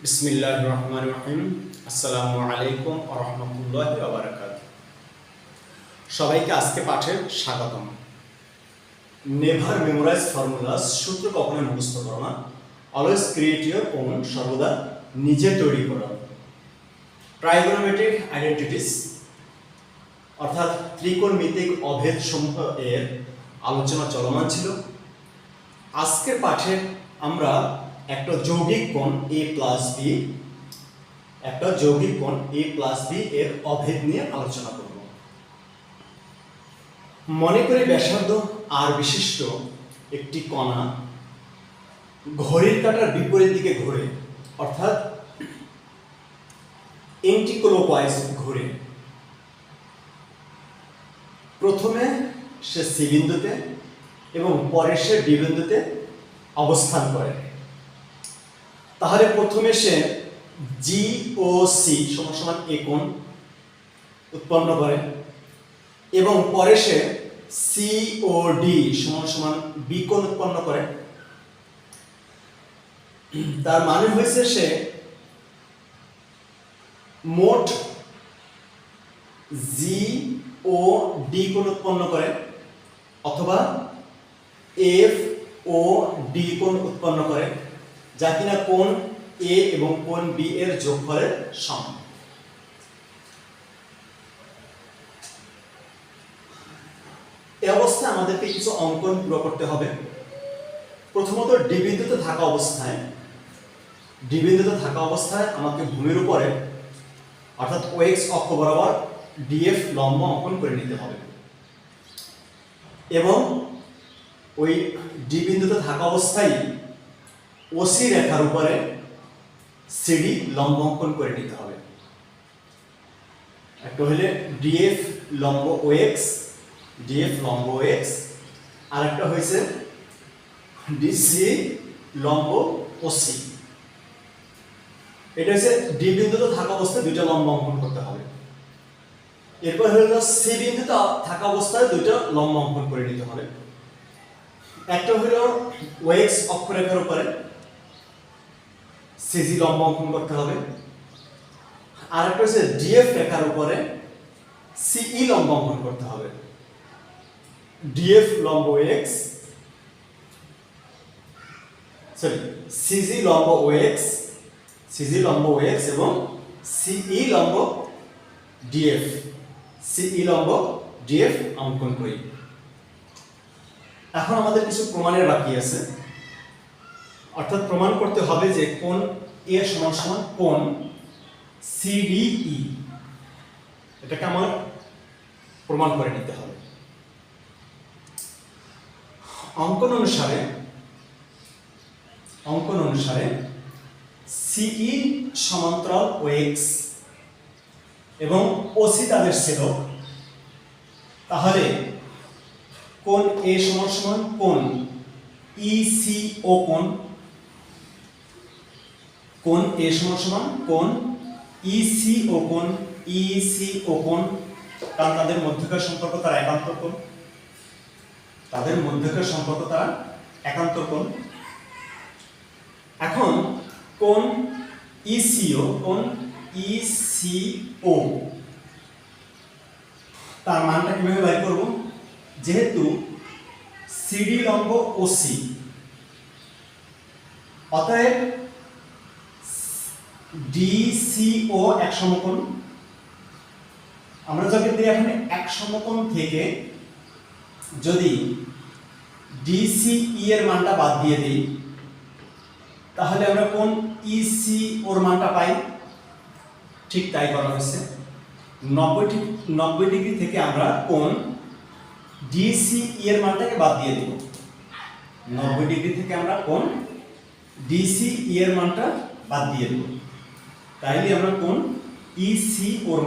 বিসমিল্লাহির রহমানির রহিম। আসসালামু আলাইকুম ওয়া রাহমাতুল্লাহি ওয়া বারাকাতুহু। সবাইকে আজকে পাঠে স্বাগতম। নেভার মেমোরাইজ ফর্মুলাস, সূত্র কখনোই মুখস্থ করো না। অলওয়েজ ক্রিয়েট ইওর ওন, সর্বদা নিজে তৈরি করো। ট্রাইগোনোমেট্রিক আইডেন্টিটিস অর্থাৎ ত্রিকোণমিতিক অভেদ সমূহ এর আলোচনা চলমান ছিল। আজকের পাঠে আমরা একটা যৌগিক কোণ a প্লাস বি এর অভেদ নিয়ে আলোচনা করব। মনে করি ব্যাসার্ধ আর বিশিষ্ট একটি কণা ঘড়ির কাঁটার বিপরীত দিকে ঘোরে, অর্থাৎ এন্টিক্লকওয়াইজ ঘুরে। প্রথমে সে সি বিন্দুতে এবং পরে সে বি বিন্দুতে অবস্থান করে। তাহলে প্রথমে সে জি ও সি সমান এ কোণ উৎপন্ন করে এবং পরে সে সি ও ডি সমান বি কোণ উৎপন্ন করে। তার মানে হয়েছে সে মোট জি ও ডি কোণ উৎপন্ন করে, অথবা এফ ও ডি কোণ উৎপন্ন করে, যা কিনা কোণ এ এবং কোণ বি এর যোগফলের সমান। এই অবস্থায় আমাদেরকে কিছু অঙ্কন পুরো করতে হবে। প্রথমত ডি বিন্দুতে থাকা অবস্থায় আমাকে ভূমির উপরে অর্থাৎ ওএক্স অক্ষ বরাবর ডিএফ লম্ব অঙ্কন করে নিতে হবে এবং ওই ডি বিন্দুতে থাকা অবস্থায় ওসি রেখার উপরে সিডি লম্ব অঙ্কন করে নিতে হবে। একটা হলে ডিএফ লম্ব ওএক্স, আর একটা হয়েছে ডিসি লম্ব ওসি। এটা হচ্ছে ডি বিন্দুতে থাকা অবস্থায় দুইটা লম্ব অঙ্কন করতে হবে। এরপর হলো সি বিন্দুতে থাকা অবস্থায় দুইটা লম্ব অঙ্কন করে নিতে হবে। একটা হলো ওএক্স অক্ষরেখার উপরে সিজি লম্ব অঙ্কন করতে হবে, আর একটা হচ্ছে ডিএফ রেখার উপরে সিই লম্ব অঙ্কন করতে হবে। ডিএফ লম্ব ওএক্স, সিজি লম্ব ওএক্স এবং সিই লম্ব ডিএফ অঙ্কন করি। এখন আমাদের কিছু প্রমাণের বাকি আছে, অর্থাৎ প্রমাণ করতে হবে যে কোণ এ সমান কোণ সিডিই, এটাকে আমার প্রমাণ করে নিতে হবে। অঙ্কন অনুসারে সিই সমান্তরাল ওএক্স এবং ওসি তাদের ছেদক। তাহলে কোণ এ সমান কোণ ইসিও কোণ এ সমান কোণ ইসিও কোণ, কারণ তাদের মধ্যকার সম্পর্ক তারা একান্তর কোণ। এখন কোণ ইসিও তার মানটা কিভাবে বের করব? যেহেতু সিডি লম্ব ওসি, অতএব ডিসিও এক সমকোণ। আমরা যদি এখানে এক সমকোণ থেকে যদি ডিসিই এর মানটা বাদ দিয়ে দিই, তাহলে আমরা কোণ ইসি ওর মানটা পাই। ঠিক তাই করা হয়েছে। 90 ডিগ্রি থেকে আমরা কোণ ডিসিই এর মানটাকে বাদ দিয়ে দেব। 90 ডিগ্রি থেকে আমরা কোণ ডিসিই এর মানটা বাদ দিয়ে দেব, তাইলে আমরা কোণ ইসি ওর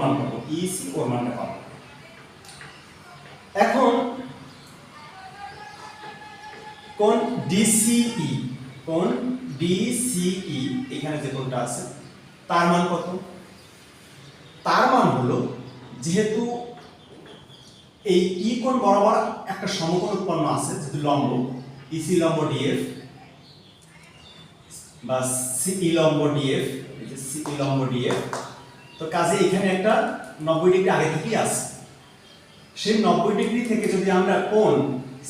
মানটা পাবো। এখন কোণ ডিসিই এখানে যে কোণটা আছে তার মান কত? তার মান হলো, যেহেতু এই ই কোণ বরাবর একটা সমকোণ উৎপন্ন আছে, যেহেতু লম্ব ইসি লম্ব ডিএফ, বা সিই লম্ব ডিএফ, এই যে সিই লম্ব ডিএফ। তো কাজে এখানে একটা 90 ডিগ্রি আগে থেকেই আছে। সেই 90 ডিগ্রি থেকে যদি আমরা কোণ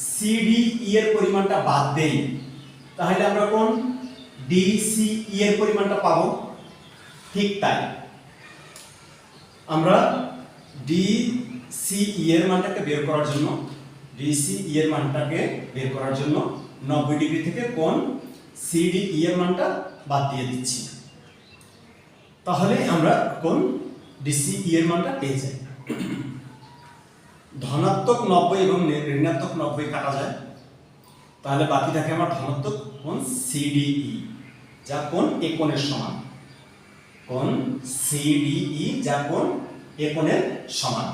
সিডিই এর পরিমাণটা বাদ দেই, তাহলে আমরা কোণ ডিসিই এর পরিমাণটা পাবো। ঠিক তাই আমরা ডিসিই এর মানটাকে বের করার জন্য 90 ডিগ্রি থেকে কোণ সিডিই এর মানটা বাদ দিয়ে দিচ্ছি, তাহলে আমরা কোণ ডিসিই এর মানটা পেয়ে যাই। ধনাত্মক 90 এবং ঋণাত্মক 90 কাটা যায়, তাহলে বাকি থাকে আমার ধনাত্মক কোণ সিডিই, যা কোণ এ কোণের সমান। কোণ সিডিই যা কোণ এ কোণের সমান।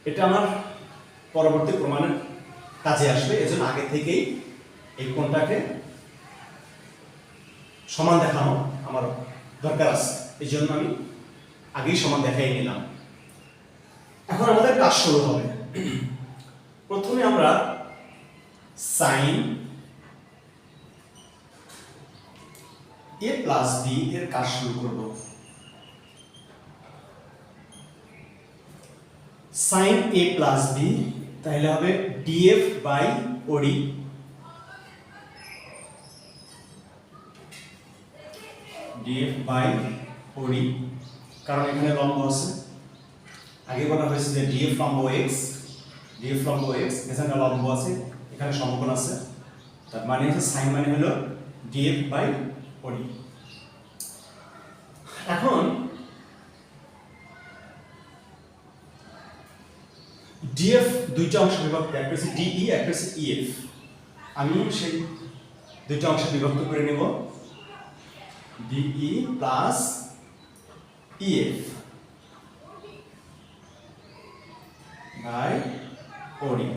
এটা আমার পরবর্তী প্রমাণের কাজে আসবে, এজন্য আগে থেকেই এই কোণটাকে সমান দেখানো আমার দরকার আছে, এই জন্য আমি আগেই সমান দেখাই নিলাম। এখন আমাদের কাজ শুরু হবে। প্রথমে আমরা সাইন এ প্লাস বি এর কাজ শুরু করব। সাইন এ প্লাস বি তাহলে হবে ডিএফ বাই ওডি, ডিএফ বাই ওডি, কারণ এখানে লম্ব আছে। আগে বলা হয়েছে যে ডিএফ লম্ব এক্স, এখানে লম্ব আছে, এখানে সমকোণ আছে, তার মানে হচ্ছে সাইন মানে হলো ডিএফ বাই ওডি। এখন ডিএফ দুইটা অংশ বিভক্ত, একটা হচ্ছে ডিই, একটা হচ্ছে ইএফ। আমি সেই দুইটা অংশ বিভক্ত করে নেব, DE plus EF by OD.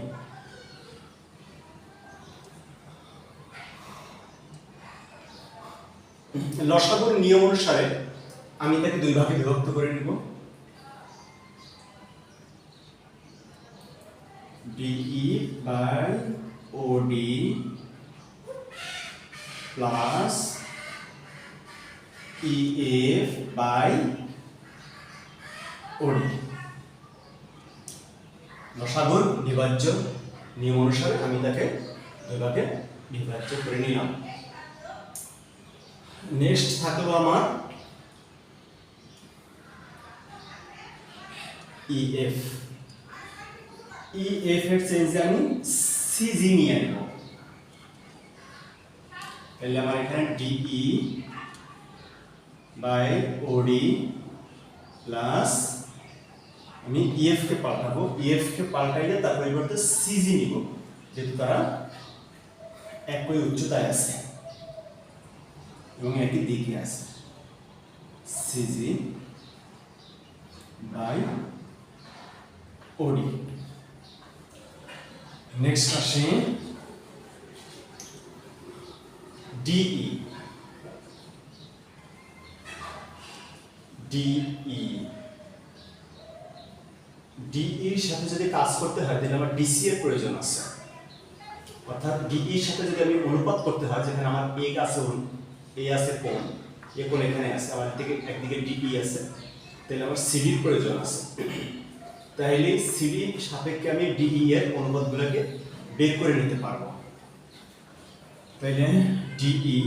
লসাগুর নিয়ম অনুসারে আমি তাকে দুই ভাগে বিভক্ত করে নিব, DE by OD plus EF by OD. লসাগুর বিভাজ্য নিয়ম অনুসারে আমি তাকে দুই ভাগে বিভাজ্য করে নিলাম। নেক্সট থাকলো আমার ইএফ। ইএফ এর চেঞ্জে আমি সিজি নিয়ে নেব, তাহলে আমার এখানে ডিই বাই ওডি প্লাস আমি ইএফ কে পাল্টাবো, ইএফ কে পাল্টাইলে তার পরিবর্তে সিজি নিব, যেহেতু তারা একই উচ্চতায় আছে এবং একই দিকে আছে। CG by OD. নেক্সট আসে ডিই, ডিইর সাথে যদি কাজ করতে হয় তাহলে আমার ডিসি এর প্রয়োজন আছে, অর্থাৎ ডিইর সাথে যদি আমি অনুপাত করতে হয়, যেখানে আমার এ আছে, এ আছে কোণ, এ কোণ এখানে আছে, আমার একদিকে ডিই আছে, তাহলে আমার সিডির প্রয়োজন আছে। তাহলে সিডির সাপেক্ষে আমি ডিই এর অনুপাতগুলোকে বের করে নিতে পারবো। তাহলে ডিই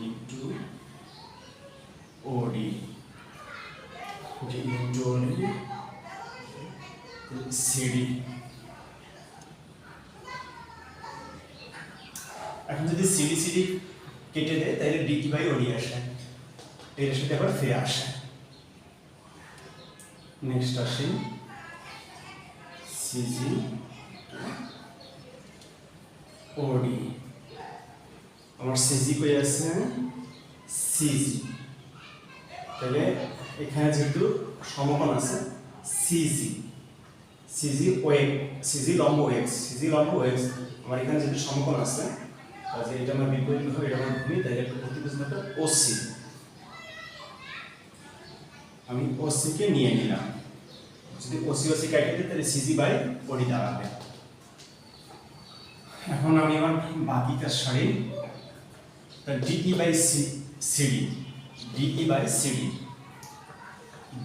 ইনটু ওডি, সিডি। এখন যদি সিডি সিডি কেটে দেয় তাহলে ডিই বাই ওডি আসে, এর সাথে আবার ফিরে আসে। নেক্সট আসে সিজি ওডি। আমার সিজি কই আছে, সিজি, তাহলে এখানে যেহেতু সমকোণ আছে সিজি, সিজি লম্ব এক্স, আমার এখানে যেহেতু সমকোণ আছে, কাজে এটা আমার বিপরীত হবে, এটা আমার ভূমি, তাহলে একটা প্রতিবেশন হবে ওসি। আমি ওসি কে নিয়ে নিলাম, যদি ওসি কেটে দিই তাহলে সিজি বাই ওডি দাঁড়াবে। এখন আমি আমার বাকি কাজ সারি। DE by CD, DE by CD,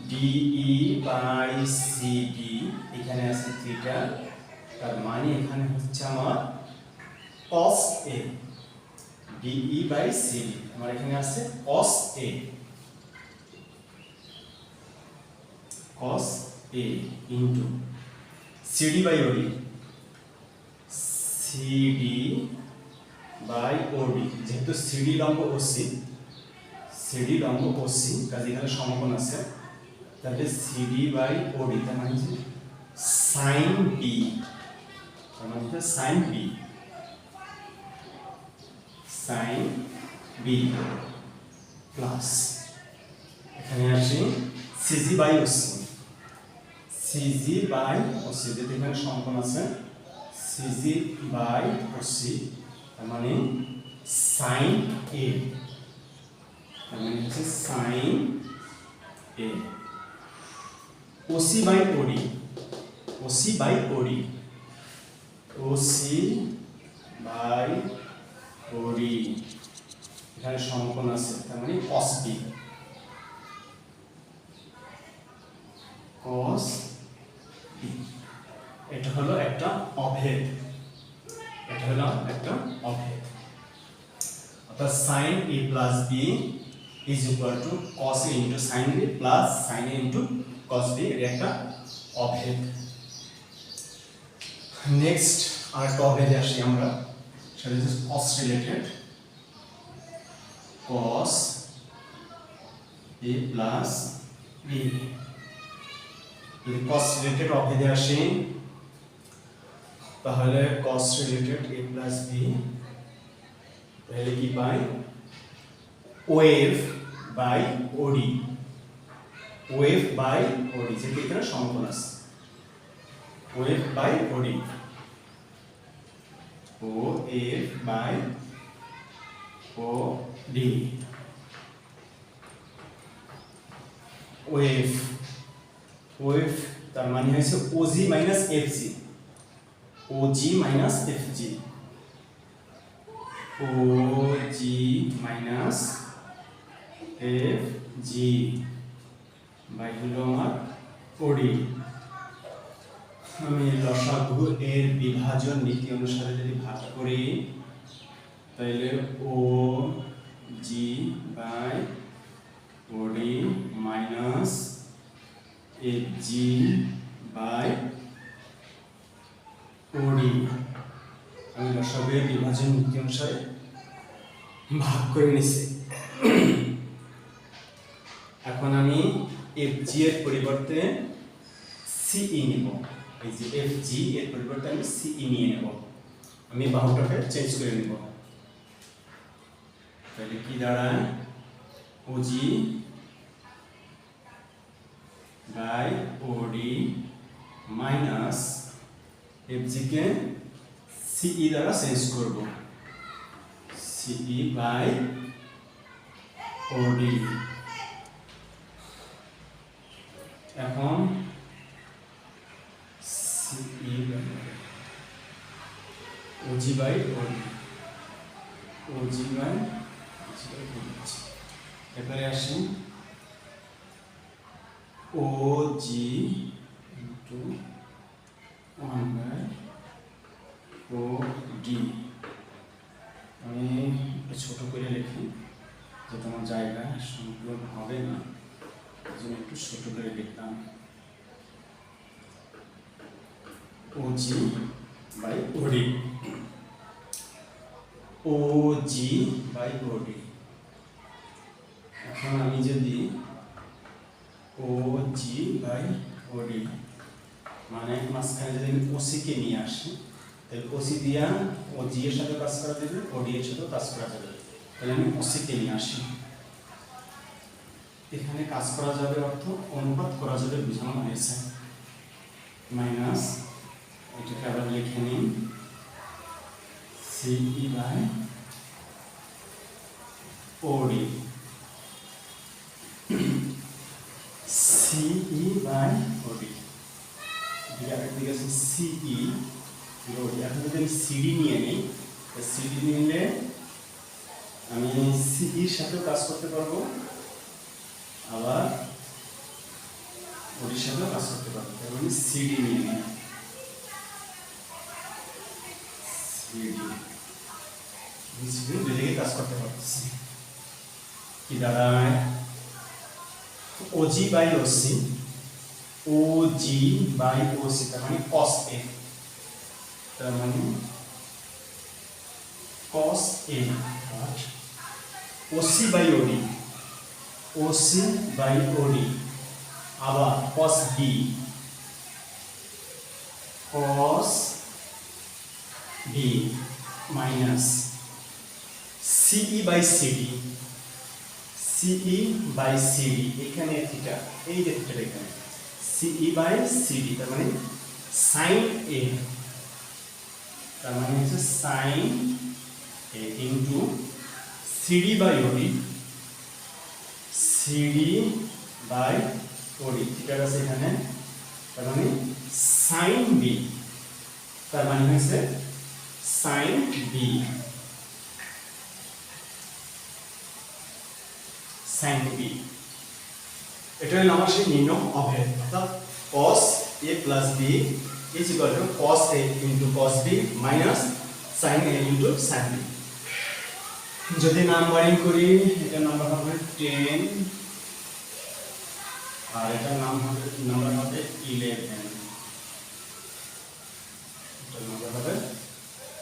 DE by CD, এখানে আছে থিটা, তার মানে এখানে হচ্ছে আমার cos a, DE by CD আমার এখানে আছে cos a, cos a into CD by OD, CD by OD, যেহেতু সিডি লম্ব ওসি, সিডি লম্ব ওসি কাজে এখানে সমকোণ আছে, তাহলে সিডি বাই ওডি তার মানে হচ্ছে সাইন বি, তার মানে হচ্ছে sine B, sine B plus এখানে আসি CG by OC, CG by OC যেহেতু এখানে সমকোণ আছে, সিজি বাই ওসি তার মানে সাইন এ, তার মানে হচ্ছে sine A, OC by OD, OC by OD, OC by OD এখানে সমকোণ আছে তার মানে cos b, cos b, এটা হলো একটা অভেদ, এটা হলো একটা অভেদ, অর্থাৎ sin a plus b is equal to cos a into sin b plus sin a into cos b, এর একটা অভেদ। নেক্সট আরেকটা অভেদে আসি আমরা, সেটা হচ্ছে cos related, cos a plus b, যদি cos রিলেটেড অভেদে আসি তাহলে cos related a plus b, তাহলে কি পাই OF by OD, OF by OD যেটা এখানে সমকোণ আছে, OF by OD, O F by O D, OF, OF তার মানে হচ্ছে OG minus FG, OG minus FG, OG minus FG by হলো আমার ওডি। আমি লসাগু এর বিভাজন নীতি অনুসারে যদি ভাগ করি তাহলে O G by OD minus F G by OD, আমি লসাগু এর বিভাজন নীতি অনুসারে ভাগ করে নিছি। এখন আমি এফ জি এর পরিবর্তে সিই নিব, এই যে এফ জি এর পরিবর্তে আমি সিই নিয়ে নেব, আমি বাহুটাকে চেঞ্জ করে নেব, তাহলে কি দাঁড়ায় OG by OD minus F G কে সিই দ্বারা চেঞ্জ করব, সিই বাই ওডি। এখন CE OG by OD, OG by OD, এবারে আসি ওজি ইন্টু 1 বাই ওডি, আমি একটু ছোট করে লিখি যেটা আমার জায়গা সম্পূর্ণ হবে না, এই জন্য একটু ছোট করে লিখলাম, OG by OD, OG by OD. এখন আমি যদি ওজি বাই ওডি মানে মাঝখানে যদি আমি ওসি কে নিয়ে আসি তাহলে ওসি দিয়া ওজি এর সাথে কাজ করা যাবে, ওডি এর সাথে কাজ করা যাবে, তাহলে আমি ওসি কে নিয়ে আসি, এখানে কাজ করা যাবে অর্থ অনুপাত করা যাবে বোঝানো হয়েছে, মাইনাস এটাকে আবার লিখে নিন সিই বাই ওডি, সিই বাই ওডি, এদিকে আছে সিই গুড। এখন যদি আমি সিডি নিয়ে নিই, সিডি নিলে আমি সিডির সাথেও কাজ করতে পারবো, আবার ওর সাথেও কাজ করতে পারবো। তার মানে সিডি নিয়ে নিই, সিডি দুদিকে কাজ করতে পারছি। কি দাঁড়ায়? OG by OC, OG by OC তার মানে কস এ, তার মানে cos A, আর OC by OD, OC by OD, আবার cos B, cos B minus CE by CD, CE by CD, এখানে থিটা, এই যে থিটাটা এখানে CE বাই CD তার মানে sin A, তার মানে হচ্ছে sin A into CD by OD, CD by OD, ঠিক আছে এখানে, তার মানে sin B, তার মানে হচ্ছে sin B, sin B, এটা হলো আমার সেই নির্ণয় অভেদ, অর্থাৎ cos A plus B is equal to cos A into cos B minus sin A into sin B। যদি নাম্বারিং করি, এটা নাম্বার হবে 10 আর এটা নাম্বার হবে 11, এটা নাম্বার হবে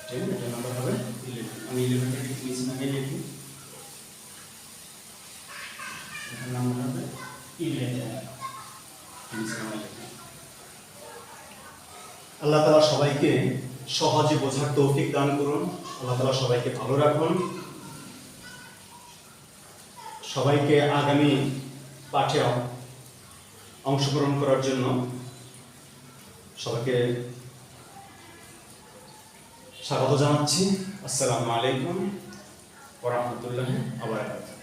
10, এটা নাম্বার হবে 11। আমি 11 টা নিচে নামিয়ে লিখি, এটা নাম্বার হবে 11, নিচে নামিয়ে লিখি। আল্লাহ তাআলা সবাইকে সহজে বোঝার তৌফিক দান করুন, আল্লাহ তাআলা সবাইকে ভালো রাখুন, সবাইকে আগামী পাঠে অংশগ্রহণ করার জন্য সবাইকে স্বাগত জানাচ্ছি। আসসালামু আলাইকুম ওয়া রাহমাতুল্লাহি ওয়া বারাকাতুহু।